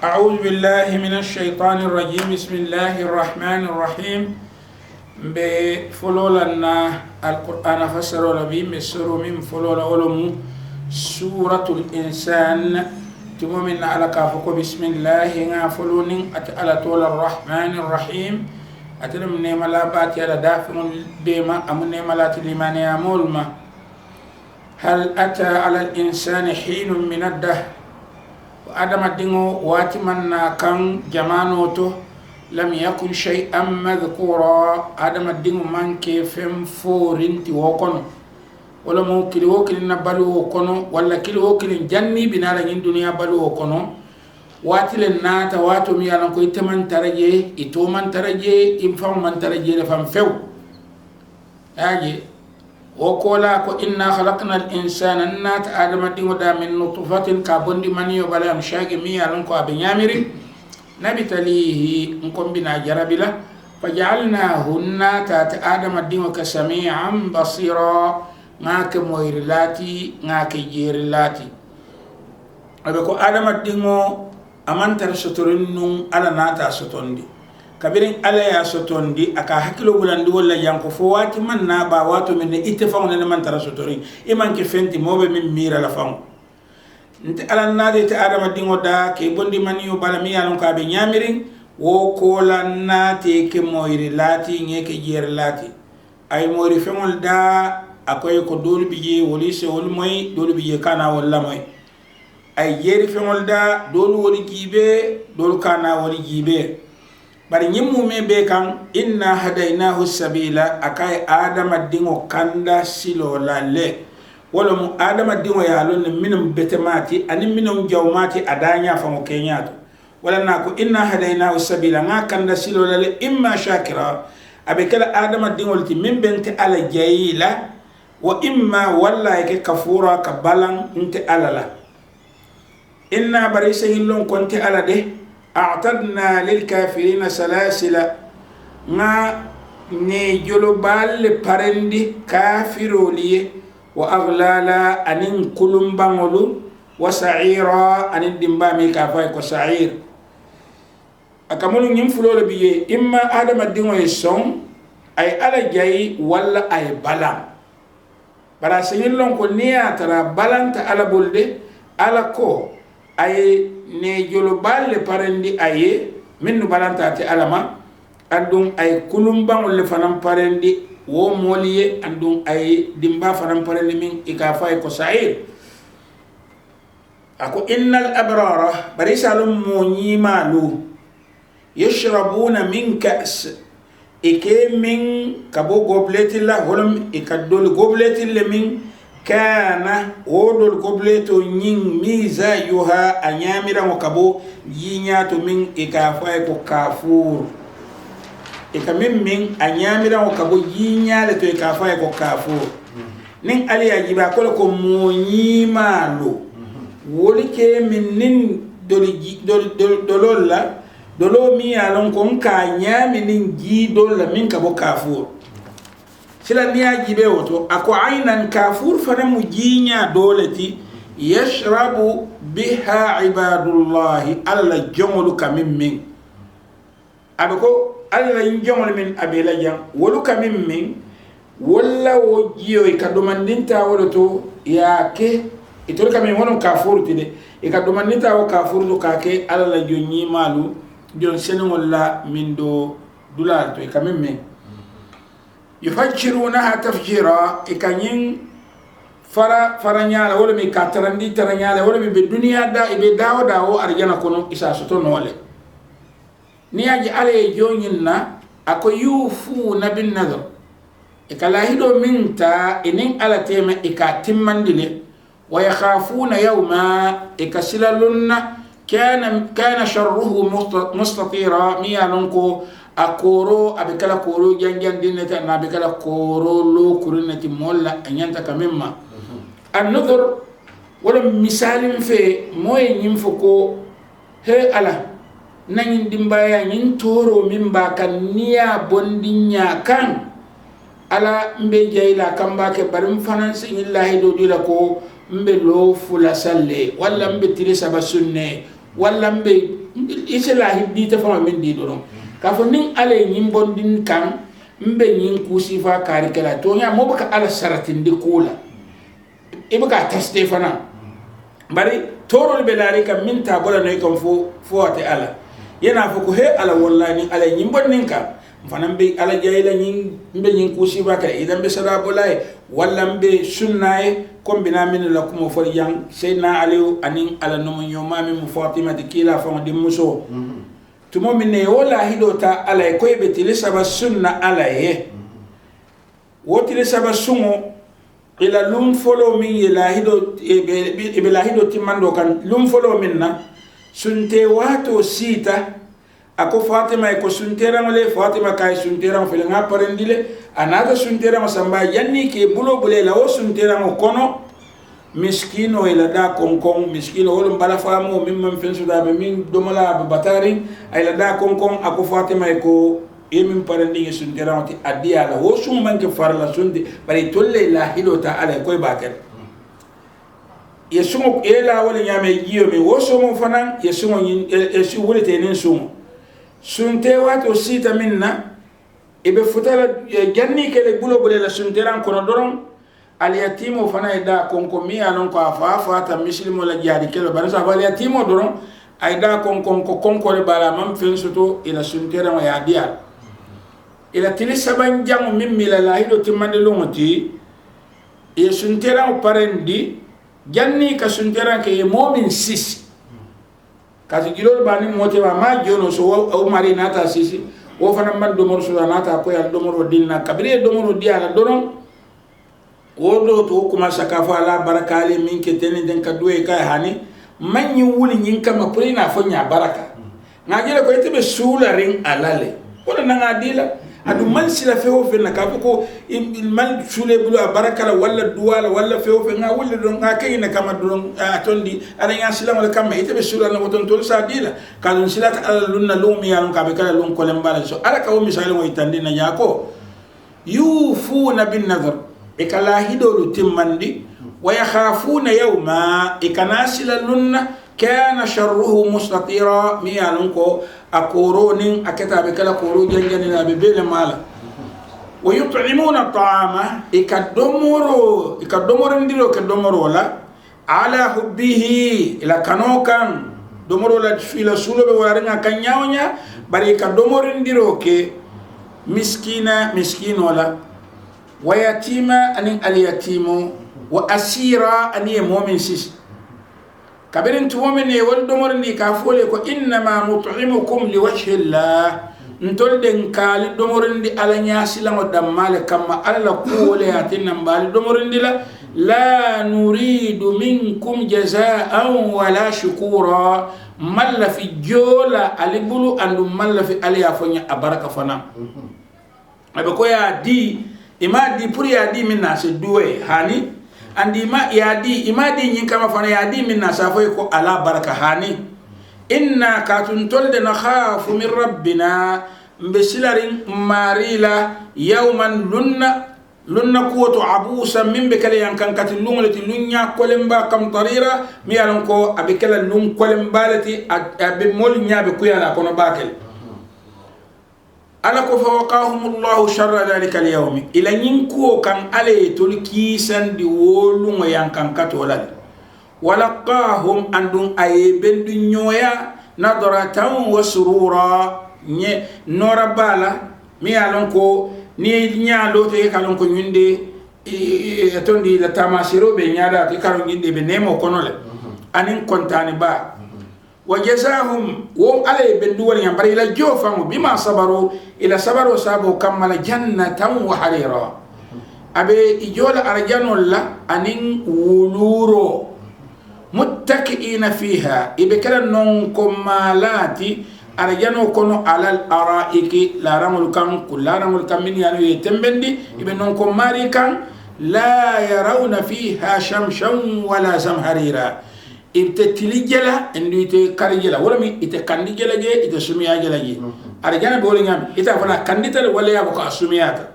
أعوذ بالله من الشيطان الرجيم. بسم الله الرحمن الرحيم. بفلولنا القرآن فسر لبي مسر من فلول علم سورة الإنسان تمومن على كافك بسم الله نافلون أتألى طول الرحمن الرحيم أتلم نيمالات على دافع بما أم نيمالات لمن يامول ما هل أتى على الإنسان حين من الدهر وآدم الدينو واتمنا كان جمانوتو لم يكن شيئا مذكورا. آدم الدينو من كيفم فورنتي وكونو ولا مو كيلو وكيل نبالو وكونو ولا كيلو وكيل جني بنالا من دنيا بالو وكونو واتل الناتا واتو ميالا كو يتمن ترجي يتو من ترجي ينفع من ترجي لفم فيو اجي وقولا كو إنا خلقنا الإنسان النات آدم دينو دا من نطفة كابوندي منيو بلا مشاقي ميالا كو أبنيامري نبتليه نكون بنا جربلا فجعلناه النات آدم دينو كسميعا بصيرا ngake moyrilati ngake jerilati abe ko adama dingo amantar sotorinu ala nata sotondi kabirin ala ya sotondi aka hakilo bulandi wala yanko fo wati man na ba wato min ittifaq ne mantar sotorin iman ke fenti mobe min mira la fam nti ala nade te adama dingo da ke bondi maniyo bala mi yalon ka be nyamirin wo ko lan nate ke moyrilati ngeke jerilati ay moyri femol da akoy ko dolu biye woli se wol moy dolu biye kana wala moy ay yeri fengol da dolu woli gibe dolu kana woli gibe bari nyimmu me be kan inna hadainahu sabila akay adama dingo kanda silo lalle wala mu adama dingo ya lon minum betemati ani minum jawmati adanya famo kenyato wala nako inna hadainahu sabila nga kanda silo lalle imma shakira abekala adama dingo ti min bente ala jayila wa imma walla yake kafura ka balan inte alala inna barisa hillon konti ala de a'tadna lil kafirina salasila nga ne jolo balle parendi kafiroliye wa aghlala anin kulumbangolu wa sa'ira anin dimbami ka fay ko sa'ir akamulu nyim fulolo biye imma adama dingo son ay ala jayi walla ay balan bara singin lon ko niya tara balanta ala bolde ala ko ay ne jolo balle parendi aye minnu balanta ti alama andum ay kulumbang le fanam parendi wo moliye andum ay dimba fanam parendi min ikafa ko sa'ir ako innal abrara barisalum munyimalu yashrabuna min ka's ike min kabo gobleti la holum ikadol gobleti le min kana odol gobleto nyin miza yuha anyamira mo kabo yinya to min ikafa ko kafur ikamin anyamira mo kabo yinya le to ikafa ko kafur nin ali ajiba ko ko monyimalo wolike min nin dololla dolo mi alon kon ka nyami nin gido la min ka bo kafur sila ni ajibe woto ako aynan kafur fana mujinya dolati yashrabu biha ibadullah alla jongolu kamim min abako alla jongolu min abela jang wolu kamim min walla wo jiyo ikadomandinta woloto yake itol kamim wonon kafur tide ikadomandinta wo kafur to kake alla jonni malu jon senen wala min do dulal to kamemme yufajjirunaha tafjira ikanyin faranyala wala mi katarandi taranyala wala mi be duniya da ibe dawo dawo arjana kono isa soto nole niyaji ale jonyinna ako yufu nabin nadar ikala hido minta inin ala tema ikatimmandile wa yakhafuna yawma ikasilalunna كان شره مستطيرا ميالونكو أكورو أبكلا كورو جنجان دينة نابكلا كورو لو كورنة مولا أنيانتا كمما النظر ولا مثال في موي ينفكو هي ألا نين دمبايا ينتورو من باكا نيا بوندينيا كان ألا مبجايلا كمباك برم فنانسي الله دودي لكو مبلو فلا سلي ولا مبتري سبا سنة wala mbe isela hiddi ta fama min di doron ka fo nin ale nyin bondin kan mbe nyin kusifa kari kala to nya mo baka ala saratin di kula e baka taste fana bari torol be lari kam min ta bola no kam fo ate ala yana fo ko he ala wallahi ala nyin bondin kan fana be ala jayla nyin mbe nyin kusifa ka idan be sada bolay walla mbe sunnae kombina min la kuma fo yang sayna aliou anin ala no nyoma mi fatima de kila fo di muso tumo minne wala hidota ala ko be tili saba sunna ala ye wotili saba sungo ila lum folo min ila hido be la hido timando kan lum folo minna sunte wato sita ako fatima ko suntera male fatima kay suntera fele nga parendile anata suntera masamba yanni ke bulo bule la o suntera mo kono miskino ila da konkon miskino wolum bala famo mimman fensu da be min domola be batari ila da konkon ako fatima ko emin parandi ngi suntera ti adiya la wo sum manke farla sundi bari tolle la hilota ala koy bakel yesumo ela wala nyame yiyo mi wo sumo fanan yesumo yesu wolete nin sumo sunte wato sita minna ibe futala janni kele bulo bule la suntera kono doron al yatimo fana ida konko mi anon ko afa ta muslimo la jadi kelo bana sa al yatimo doron aida konko le bala mam fen soto ila suntera ma yadia ila tilisa ban jam min mila la hido timande lumoti e suntera o parendi janni ka suntera ke momin sis kasi gilol bani mote ma jono so o mari nata sisi o fana man do mor so nata ko yal do mor dinna kabire do mor diala doron wodo to kuma sakafa la barakali min ke tenen den ka duwe kay hani manyi wuli nyin kama purina fonya baraka ngajele ko itebe sula ring alale wala ngadila adu man sila feo fe na kafuko man sule bulu baraka la wala duwala wala feo fe nga wala don ngakay na kama don atondi ala nya sila wala kama itebe sula na woton to sa dila kalun sila ta ala lunna lumi ya lon kabe kala lon kolembala so ala ka o misale mo itandi na yako yufuna bin nadhr ikala hidolu timmandi wa yakhafuna yawma ikanasila lunna kana sharruhu mustatira mi alunko akoronin aketa be kala koro janjani na be bele mala wa yut'imuna at'ama ikadomoro ndiro ke domoro la ala hubbihi ila kanokan domoro la fila sulo be waringa kanyawnya bari ikadomoro ndiro ke miskino la ويتيما أن اليتيم وأسيرا أن يمومن سيس كبرين تومن يولدمر لي كافولي إنما نطعمكم لوجه الله نتول دين كالي دمرن دي على نياسي لما دمال كما ألا قولي هاتين نمبالي دمرن دي لا نريد منكم جزاء ولا شكورا مال في جولا ألي بلو أندو مال في ألي أفني أبارك فنا أبقى يا دي ima di puri ya di minna se duwe hani andi ma ya di ima di nyin kama fana ya di minna sa foy ko ala baraka hani inna katun tolde na khafu min rabbina mbesilarin marila yawman lunna kuwatu abusa min be kala yan kan kati lunglati lunya kolemba kam tarira mi alon ko abikala lun kolemba lati abe mol nyaabe kuyala kono bakel ala ko fawaqahum Allah sharra dhalika al-yawm ila nyinko kan ale tolki sandi wolu ngoyan kan katolal walaqahum andun ay bendu nyoya nadratan wa surura nye norabala mi alon ko ni nyaalo te kalon ko nyinde tondi la tamasiro be nyaada te kalon nyinde be nemo konole anin kontani ba وجزاهم وهم على بندول ينبري إلى جوفهم بما صبروا إلى صبروا سابوا كمل جنة وحريرا أبي إجول أرجان الله أنين ولورو متكئين فيها إبكلا نونكم مالاتي أرجانو كونوا على الأرائك لا رمل كان كل لا رمل كان من يعني يتمبندي إبن نونكم ماري كان لا يرون فيها شمشا ولا زمهريرا ite tilijela endu ite karijela wala mi ite kandijela je ite sumiya jela je arjana boli ngam ita fana kandita wala ya ko asumiyata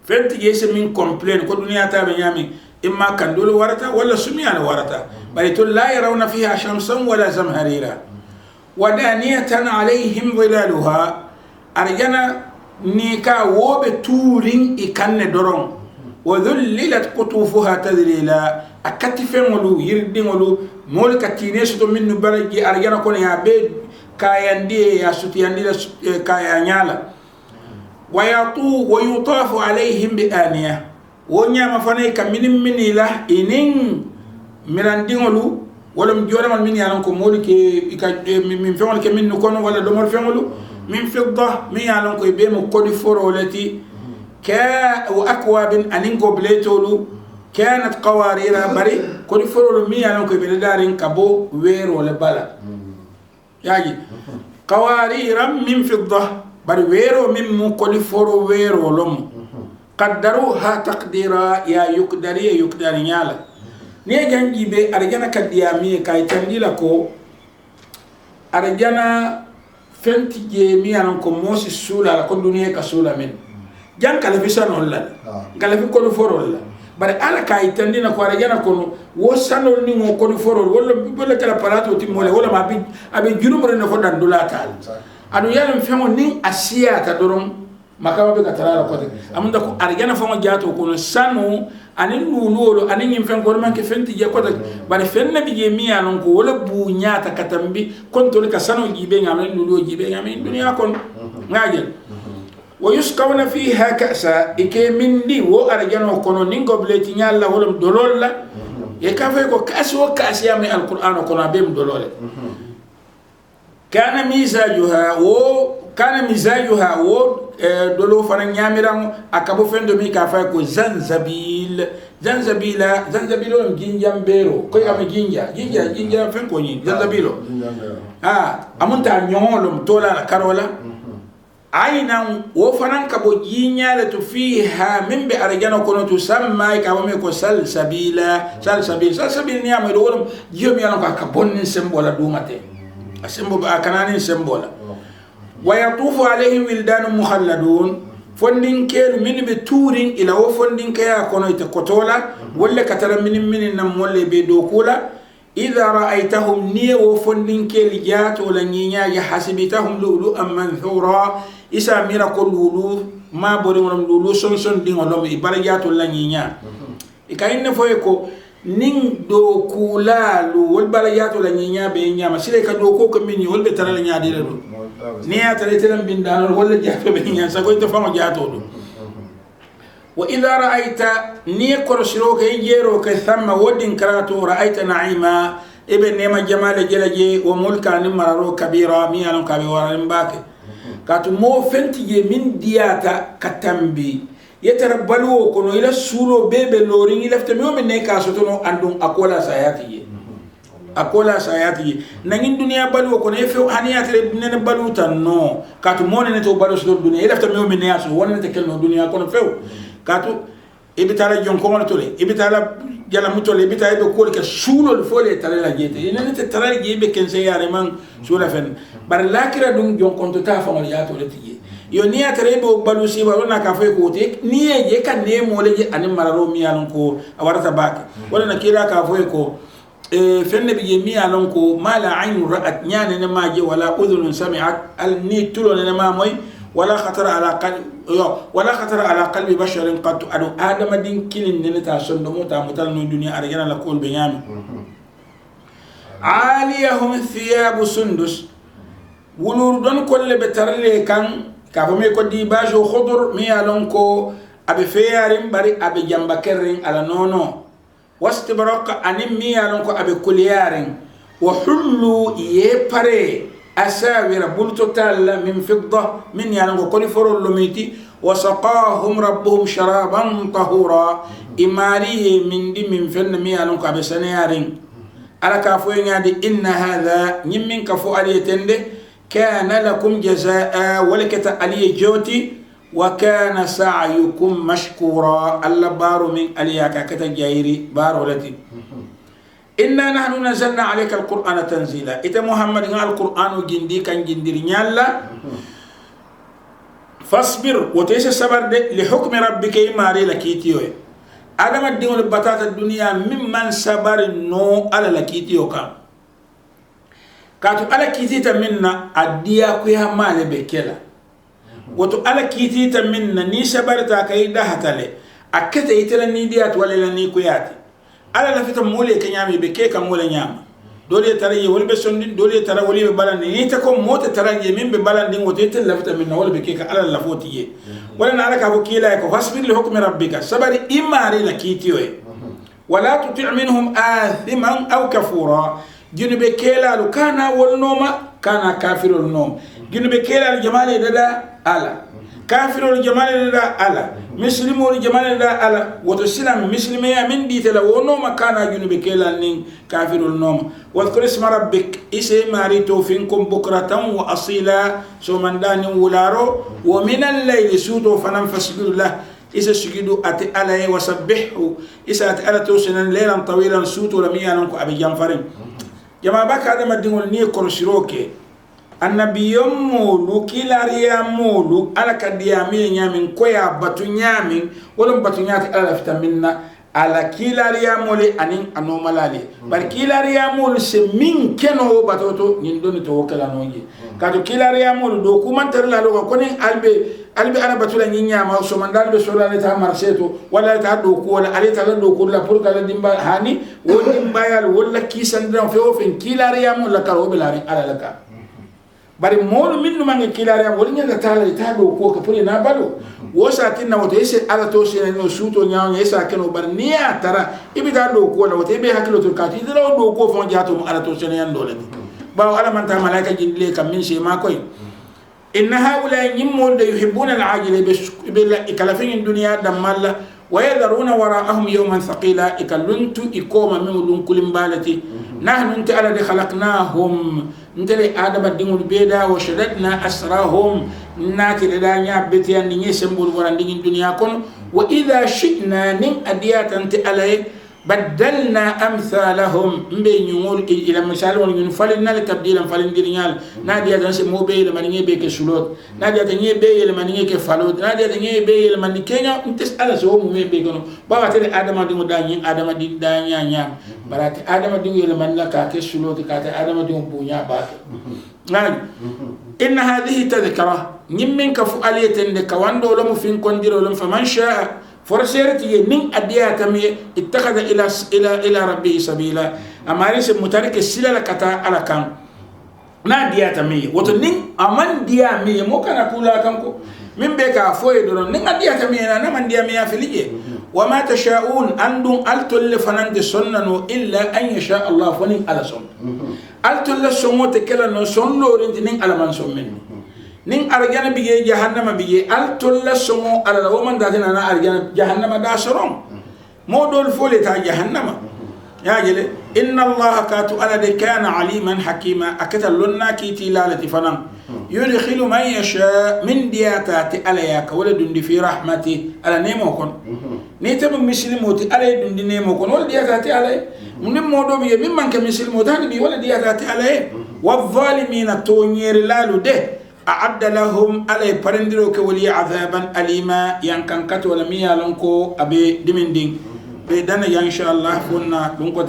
fenti yese min complain ko duniya ta be nyami imma kandolo warata wala sumiya warata bari to la yarawna fiha shamsan wala zamharira ودانية عليهم ظلالها أرجنا نيكا وبتورين إكان درون وذللت قطوفها تذليلا أكتفنولو يردنولو مولك تينيسو من نبرجي أرجنا كون يا بيد كاياندي يا سوتياندي كايانيالا ويطاف عليهم بآنية ونيا مفاني كمين مني لا إنين مراندينولو ولا مجولا من مني أنكم مولك من فعل كمين نكون ولا دمر فعلو من فضة من يعلمكم يبيم كودي فورولتي وأكواب أنينكو بليتولو كانت قوارير بري كودي فورولو من يعلمكم يبيدارين كابو وير ولا بلا ياجي قوارير من فضة بري ويرو من كودي فورو ويرو لوم قدروها تقديرا يا يقدري يالا نيجان جيبي أرجانا كديامي كاي تنديلا كو أرجانا فنتي جيمي أنا كموس السولا لكون دنيا كسولا من جان كالفيسان ولا كالفي كونو فور ولا بره على كاي تندينا كو أرجانا كونو وسانو نيمو كونو فور ولا كلا باراتو تيمولا ولا ما أبي جنوب رنا فدان دولا تال أدو يالم فيمو نين أسيا تدورم makaba be katara ko de amunda ko arjana fama jaato ko no sanu anin lulolo anin yim fen ko man ke fenti je ko de bare fenna bi je miya non ko wala bu nyaata katambi kon to ka sanu jibe ngam lulo jibe ngam dunya kon ngajel wa yusqawna fiha ka'sa ike mindi wo arjana ko no ningo bleti nyalla wala dolol la e ka fe ko kaso kasi yami alquran ko na bem dolole kana mizajuha wo dolo fana nyamiran akabo fendo mi ka fa ko zanzabila on ginjam bero ko am ginja fen ko ni zanzabilo amunta nyolum tola karola aina wo fana kabo ginyala tu fiha min bi arjana kono tu samma ka mo ko salsabil ni amado wolum yomi ala ka bonnin sembola dumate asembo akanani sembola ويطوف عليهم ولدان مخلدون فندين كيل من بتورين الى وفندين كيا كونو يتقتولا ولا كتر من نم ولا بيدوكولا اذا رايتهم ني وفندين كيل جات ولا نينيا يحسبتهم لؤلؤا منثورا اسا ميرا كلولو ما بوري ونم لولو سون دين ولوم يبرجات ولا نينيا اكاين فويكو ning do kulalu wal balayatu la nyinya be nyama sile ka do ko ko minni wal be tarala nyaade la do ni ya tare telam bindano wala jaato be nya sa ko to famo jaato do wa idha ra'aita ni korosiro ke jero ke thamma wodin karatu ra'aita na'ima ibn nema jamal jelaje wa mulka ni mararo kabira mi alon kabe waran bake katu mo fenti je min diata katambi يتربلوا كنوا إلى السولو بيبي لورين إلى فتميوم النيكا سوتونو عندهم أقولا ساياتي نعين دنيا بلو كنا يفيو هنيات لبنان بلو تنو كاتو مون نتو بلو سدور دنيا إلى فتميوم النيا سو وانا نتكلم دنيا كنا فيو كاتو إبتالا جونكوما تولي إبتالا جالا متولي إبتالا بقول كسولو الفولي تلا جيتي إن أنت تلا جيبي كنسيا رمان سولا فن برلاكرا دون جونكون تتافع ملياتو لتيجي yo niya terebe balusi ba wona ka fay ko te niye je kan ne mo leje anim mararo mi yalon ko awarata bak wala na kira ka fay ko fenne bi mi yalon ko mala ayn ra'at nyane ne ma je wala udhun sami'at al ni tulo ne ma moy wala khatara ala qalbi basharin qad adu adama din kilin ne ta sondo mota mutal no dunya arjana la kol be nyami aliyahum thiyab sundus wulur don kolle be tarle kan kafome ko di bajo khudur mi alon ko abe feyarim bari abe jamba kerrin ala nono wastibraq anim mi alon ko abe kulyarin wa hullu ye pare asawira bulto tal min fidda min yalon ko koli forol lumiti wa saqahum rabbuhum sharaban tahura imari min di min fenna mi alon ko abe sanayarin ala kafo ngadi inna hadha nyimmin kafo aliyetende كان لكم جزاء ولكت علي جوتي وكان سعيكم مشكورا الله بارو من عليك كتجايري بارو لتي إنا نحن نزلنا عليك القرآن تنزيلا إذا محمد قال القرآن جندي كان جندي نيالا فاصبر وتيس الصبر لحكم ربك ماري لكيتيو آدم الدين البتات الدنيا ممن صبر نو على لكيتيو كان كاتو على كيتيتا منا أديا كويها مالي بكلا وتو على كيتيتا منا نيشا برتا كيدا هتالي أكتا يتلا نيديات ولا لني كوياتي على لفتا مولي كنيامي بكيكا مولي نيام دولي ترى يولي بسندين دولي ترى ولي ببالان نيتكم موت ترى يمين ببالان دين وتيتل لفتا منا ولا بكيكا على اللفوتي ولا نعلك أبو كيلا يكو فاصبر لحكم ربك صبر إماري لكيتيوي ولا تطع منهم آثما أو كفورا جنب كيلا لو كان والنوم كان كافر النوم جنب كيلا الجمال ددا على كافر الجمال ددا على مسلم الجمال ددا على وتسلم مسلمي من دي تلا ونوم كان جنب كيلا نين كافر النوم واذكر اسم ربك اسم ماريتو فينكم بكرة وأصيلا سومن دان ولارو ومن الليل سوتو فننفسجد له إذا سجدوا أتي عليه وسبحوا إذا أتي على توسنا ليلا طويلا سوتو لم ينكو أبي جنفرين جماعة بك هذا ما دينه نيه كرسيروكي النبي يمولو كلا ريامولو على كديامين يامين كويا باتو يامين ولم باتو ياتي على فيتاميننا على كلا ريامولي أنين أنومالالي بل كلا ريامولو سمين كنو باتوتو نندوني توكلا نوجي كاتو كلا ريامولو دوكومان ترلا لغا كونين albi ana batula nyinya ma so mandal be so la ta marseto wala ta do ko wala ali ta do ko la pour kala dimba hani woni bayal wala kisan dan fe o fen kilariya mo la karo bilari ala laka bari molu minnu mangi kilariya woni nyanga tala ta do ko ka pour na balo wo sa tinna woto ese ala to se no suto nyaaw esa keno bar niya tara ibi ta do ko la woto be hakilo to ka ti do ko fon jato mo ala to se nyan dole ba ala man ta malaika jindile kam min se ma koy إن هؤلاء يمون يحبون العاجل بكلفين الدنيا دمال ويذرون وراءهم يوما ثقيلا إكلنتو إكوما من لون كل بالتي نحن انت على خلقناهم انت لي آدم الدين البيدا وشددنا أسراهم ناتي لدانيا بيتيان نيني سنبول ورندين الدنيا كون وإذا شئنا نين أديات انت عليه بدلنا أمثالهم مبين يقول إلى مثال ونقول فلنا لتبديلا فلن دينيال نادي هذا سمو بي لما نيجي بيك سلوت نادي هذا نيجي بي لما نيجي كفلوت نادي هذا نيجي بي لما نيجي أنت على سو مو بي كنو بابا ترى آدم دينو دانيا آدم دين دانيا نيام برات آدم دينو لما نلا كسلوت كات آدم دينو بونيا بات نعم إن هذه تذكرة نمن كفؤالية كواندو لم فين كندير لم فمن شاء فرسيرتي من أدياتهم اتخذ إلى ربه سبيلا أما ليس متارك السلة كتا على كان نا دياتهم وتنين أمان ديامي مو كان أقول لكمكو من بيكا فوي دون نين أدياتهم أنا من ديامي فيليه وما تشاءون أندون ألتل فنند سنن إلا أن يشاء الله فنين على سن ألتل سمو تكلا نو سن لورين نين على من سن مني nin arjana biye jahannama biye al tolla somo ala la woman datina na arjana jahannama da soron modol fole ta jahannama ya jele inna allah katu ala de kana aliman hakima akata lonna kiti lalati fanan yudkhilu man yasha min diyatati ala ya kawla dundi fi rahmati ala nemo kon ni tabu muslimoti ala dundi nemo kon wal diyatati ala mun modo biye min man ka muslimoti bi wala diyatati ala wa zalimina to nyeri lalu de أعد لهم على برندرو كولي عذابا أليما ينكن كتو لميا لنكو أبي دمين دين بدنا إن شاء الله فونا لنكو